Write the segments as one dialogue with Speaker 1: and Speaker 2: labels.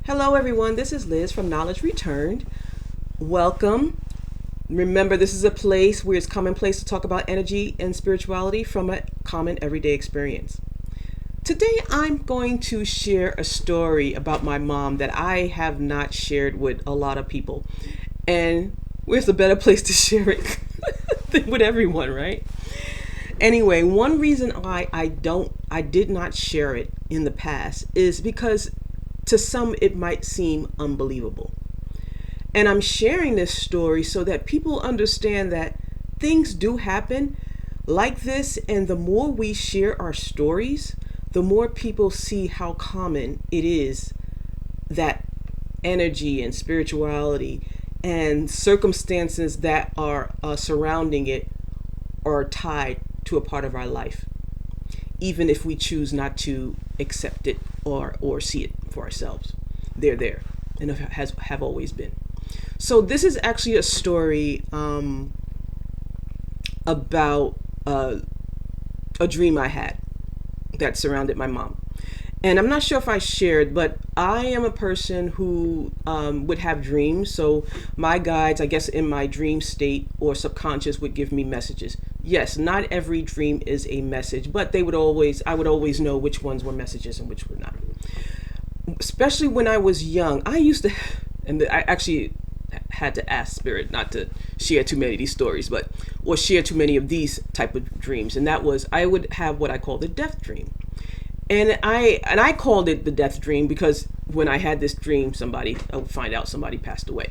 Speaker 1: Hello, everyone. This is Liz from Knowledge Returned. Welcome. Remember, this is a place where it's commonplace to talk about energy and spirituality from a common everyday experience. Today, I'm going to share a story about my mom that I have not shared with a lot of people. And where's a better place to share it than with everyone, right? Anyway, one reason why I did not share it in the past is because to some it might seem unbelievable. And I'm sharing this story so that people understand that things do happen like this, and the more we share our stories, the more people see how common it is that energy and spirituality and circumstances that are surrounding it are tied to a part of our life, even if we choose not to accept it or see it for ourselves. They're there and have always been. So this is actually a story about a dream I had that surrounded my mom. And I'm not sure if I shared, but I am a person who would have dreams. So my guides, I guess in my dream state or subconscious, would give me messages. Yes, not every dream is a message, but I would always know which ones were messages and which were not. Especially when I was young, I actually had to ask Spirit not to share too many of these stories, or share too many of these type of dreams. And that was, I would have what I call the death dream. And I called it the death dream because when I had this dream, I would find out somebody passed away.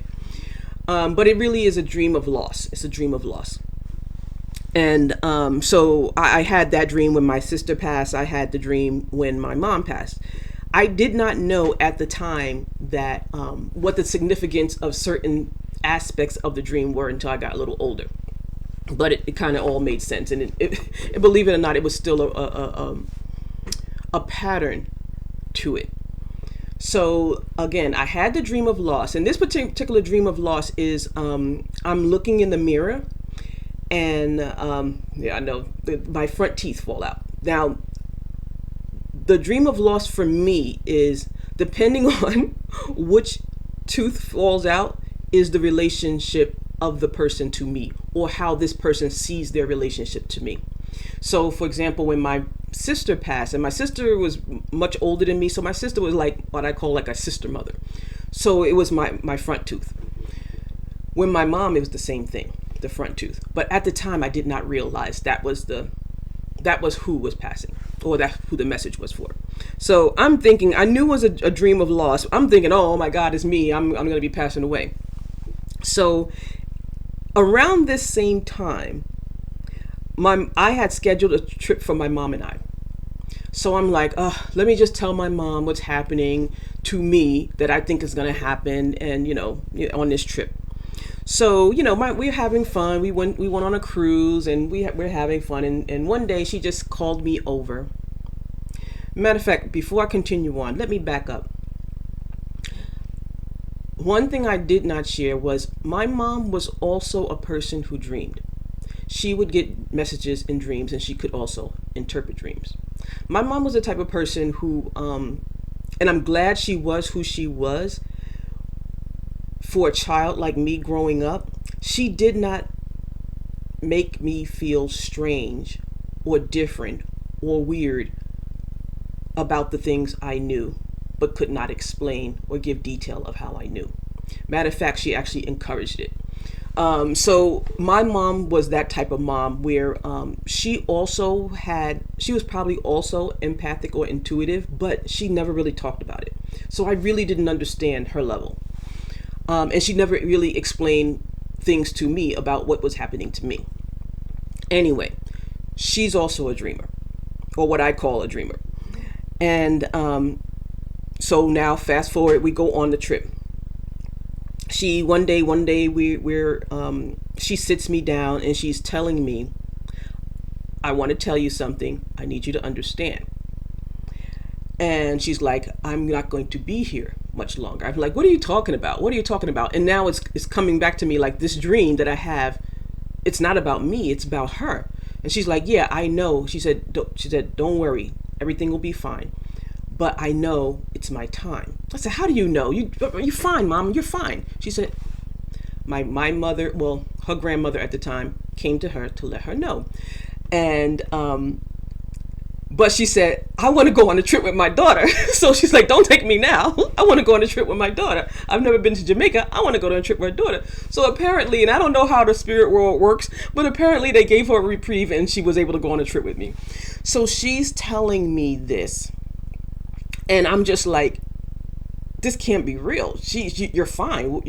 Speaker 1: But it really is a dream of loss. It's a dream of loss. And so I had that dream when my sister passed. I had the dream when my mom passed. I did not know at the time that what the significance of certain aspects of the dream were until I got a little older. But it kind of all made sense. And it, believe it or not, it was still a pattern to it. So again, I had the dream of loss, and this particular dream of loss is I'm looking in the mirror, and I know my front teeth fall out. Now, the dream of loss for me is, depending on which tooth falls out, is the relationship of the person to me, or how this person sees their relationship to me. So for example, when my sister passed, and my sister was much older than me, so my sister was like what I call like a sister mother. So it was my front tooth. When my mom, it was the same thing, the front tooth. But at the time, I did not realize that was who was passing, or that's who the message was for. So I'm thinking, I knew it was a dream of loss. I'm thinking, oh my God, it's me. I'm going to be passing away. So around this same time, I had scheduled a trip for my mom and I. So I'm like, let me just tell my mom what's happening to me that I think is going to happen, and on this trip. So we're having fun. We went on a cruise, and we're having fun. And one day she just called me over. Matter of fact, before I continue on, let me back up. One thing I did not share was my mom was also a person who dreamed. She would get messages in dreams, and she could also interpret dreams. My mom was the type of person who, and I'm glad she was who she was. For a child like me growing up, she did not make me feel strange or different or weird about the things I knew, but could not explain or give detail of how I knew. Matter of fact, she actually encouraged it. So my mom was that type of mom where she was probably also empathic or intuitive, but she never really talked about it. So I really didn't understand her level. And she never really explained things to me about what was happening to me. Anyway, she's also a dreamer, or what I call a dreamer. And so now fast forward, we go on the trip. One day she sits me down and she's telling me, I want to tell you something. I need you to understand. And she's like, I'm not going to be here much longer. I'm like, what are you talking about? What are you talking about? And now it's coming back to me like this dream that I have. It's not about me. It's about her. And she's like, yeah, I know. She said, don't worry. Everything will be fine. but I know it's my time. I said, how do you know? You're fine, Mom. You're fine. She said, my mother, well, her grandmother at the time, came to her to let her know. And but she said, I want to go on a trip with my daughter. So she's like, don't take me now. I want to go on a trip with my daughter. I've never been to Jamaica. I want to go on a trip with my daughter. So apparently, and I don't know how the spirit world works, but apparently they gave her a reprieve and she was able to go on a trip with me. So she's telling me this. And I'm just like, this can't be real. You're fine.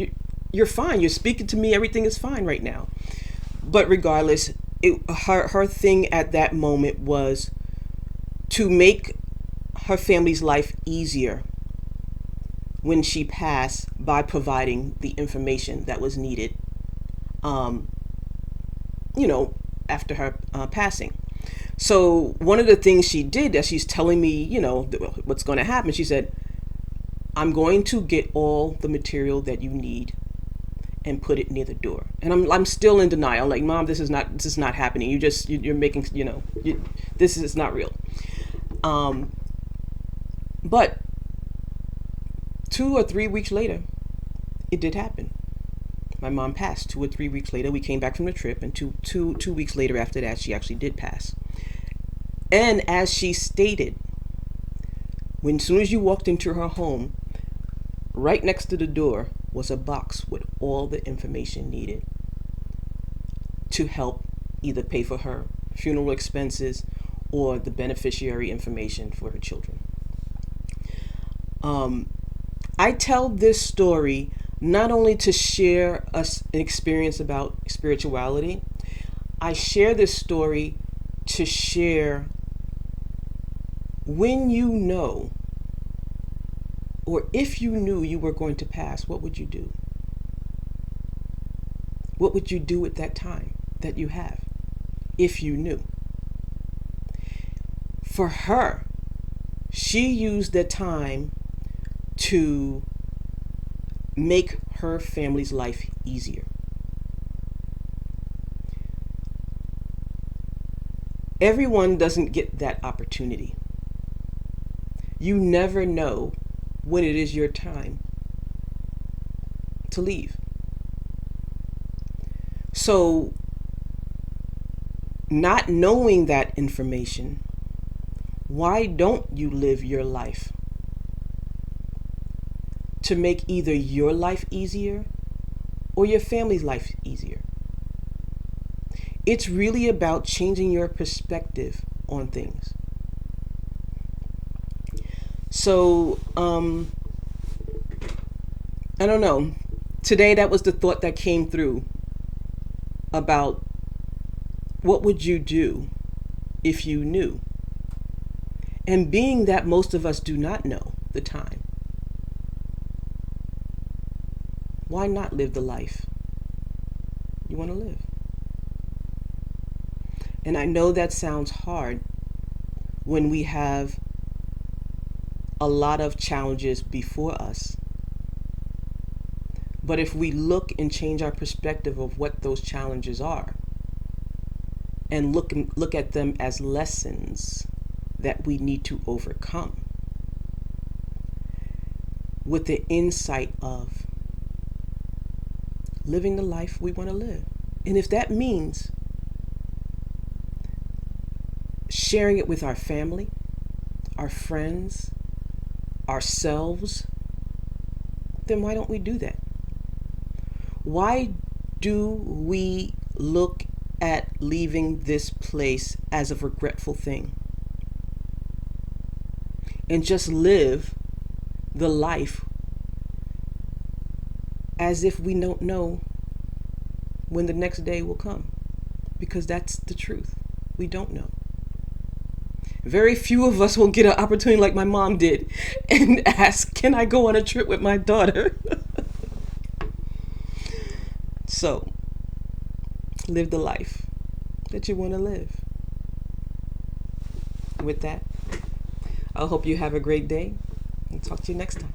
Speaker 1: You're fine. You're speaking to me. Everything is fine right now. But regardless, her thing at that moment was to make her family's life easier when she passed by providing the information that was needed, after her passing. So one of the things she did, that she's telling me, what's going to happen, she said, I'm going to get all the material that you need and put it near the door. And I'm still in denial. I'm like, Mom, this is not happening. You're making, this is not real. But 2 or 3 weeks later, it did happen. My mom passed 2 or 3 weeks later. We came back from the trip, and two weeks later after that, she actually did pass. And as she stated, as soon as you walked into her home, right next to the door was a box with all the information needed to help either pay for her funeral expenses or the beneficiary information for her children. I tell this story not only to share an experience about spirituality. I share this story to share when you know, or if you knew you were going to pass, what would you do? What would you do at that time that you have, if you knew? For her, she used the time to make her family's life easier. Everyone doesn't get that opportunity. You never know when it is your time to leave. So, not knowing that information, why don't you live your life to make either your life easier or your family's life easier? It's really about changing your perspective on things. So, I don't know. Today, that was the thought that came through about what would you do if you knew? And being that most of us do not know the time, why not live the life you want to live? And I know that sounds hard when we have a lot of challenges before us. But if we look and change our perspective of what those challenges are, and look at them as lessons that we need to overcome, with the insight of living the life we want to live. And if that means sharing it with our family, our friends, ourselves, then why don't we do that? Why do we look at leaving this place as a regretful thing and just live the life as if we don't know when the next day will come? Because that's the truth. We don't know. Very few of us will get an opportunity like my mom did and ask, can I go on a trip with my daughter? So, live the life that you want to live. With that, I hope you have a great day, and talk to you next time.